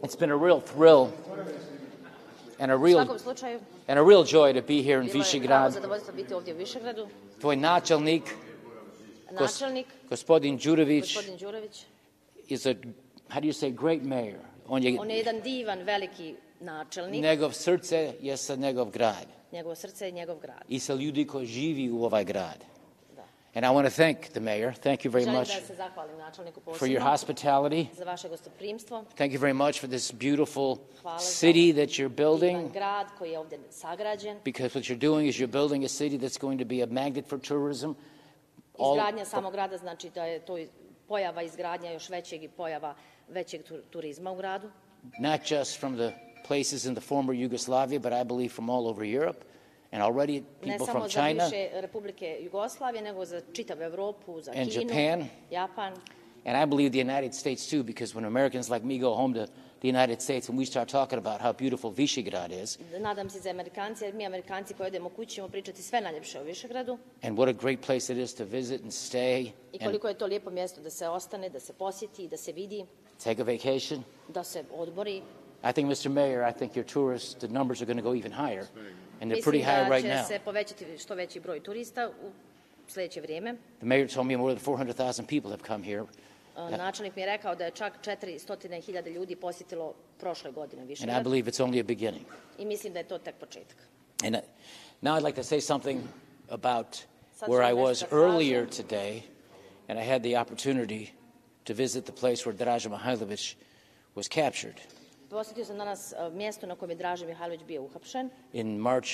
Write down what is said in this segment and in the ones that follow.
It's been a real thrill and a real joy to be here in Višegrad. Tvoj načelnik, gospodin Đurević, is a, how do you say, great mayor. On je jedan divan, veliki načelnik. Njegov srce je sa njegov grad. Njegovo srce je njegov grad. I sa ljudi koji živi u ovaj grad. And I want to thank the mayor. Thank you very much for your hospitality. Thank you very much for this beautiful city that you're building. Because what you're doing is you're building a city that's going to be a magnet for tourism. Izgradnja samog grada znači da je to pojava izgradnja još većeg i pojava većeg turizma u gradu. Not just from the places in the former Yugoslavia, but I believe from all over Europe. And already people from China, ne samo za bivše Republike Jugoslavije, nego za čitavu Evropu, za and Kinu, Japan. And I believe the United States too, because when Americans like me go home to the United States and we start talking about how beautiful Višegrad is, nadam se za Amerikanci, jer mi Amerikanci koji odemo kući ćemo pričati sve najljepše o Višegradu. And what a great place it is to visit and stay. I koliko je to lijepo mjesto da se ostane, da se posjeti, da se vidi. Take a vacation. Da se odmori. I think, Mr. Mayor, I think your tourist, the numbers are going to go even higher. And they're pretty high right now. Mislim da će se povećati što veći broj turista u sljedeće vrijeme. The mayor told me more than 400,000 people have come here. Načelnik mi je rekao da je čak 400.000 ljudi posjetilo prošle godine Višegrad. And I believe it's only a beginning. I mislim da je to tek početak. And now I'd like to say something about where I was earlier today, and I had the opportunity to visit the place where Draža Mihajlović was captured. Posjetio sam danas mjesto na kojem je Draža Mihajlović bio uhapšen. In March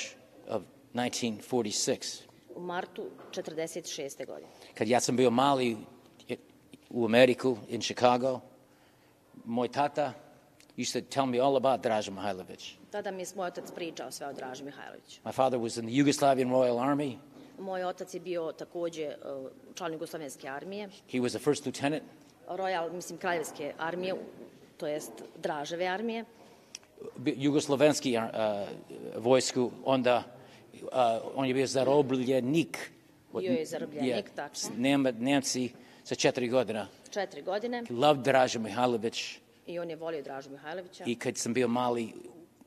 of 1946. U martu 1946. godine. Kad ja sam bio mali u Ameriku, in Chicago, moj tata used to tell me all about Draža Mihajlović. Tada mi je moj otac pričao sve o Draži Mihajloviću. My father was in the Yugoslavian Royal Army. Moj otac je bio također član Jugoslavenske armije. He was the first lieutenant. Kraljevske armije, to jest Draževe armije. Jugoslovenski vojsku, onda on je bio zarobljenik. Bio je zarobljenik, tačno. Nemci sa 4 godina. 4 godine. He loved Draža Mihajlović. I on je volio Dražu Mihajlovića. I kad sam bio mali,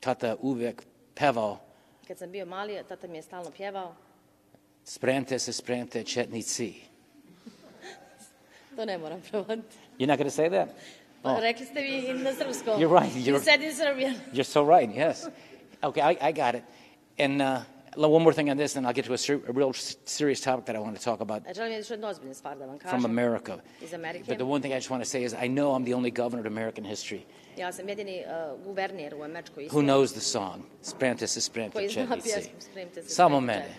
tata uvijek pevao. Kad sam bio mali, tata mi je stalno pjevao. Spremte četnici. To ne moram prevoditi. You're not going to say that? Oh. Rekli ste vi na srpskom. You're right. You said in Serbian. You're so right, yes. Okay, I got it. And one more thing on this, and I'll get to a real serious topic that I want to talk about. From America. Iz Amerike. But the one thing I just want to say is I know I'm the only governor in American history. Ja sam jedini guverner u američkoj istoriji. Who knows the song? Spremte se četnici. Samo mene.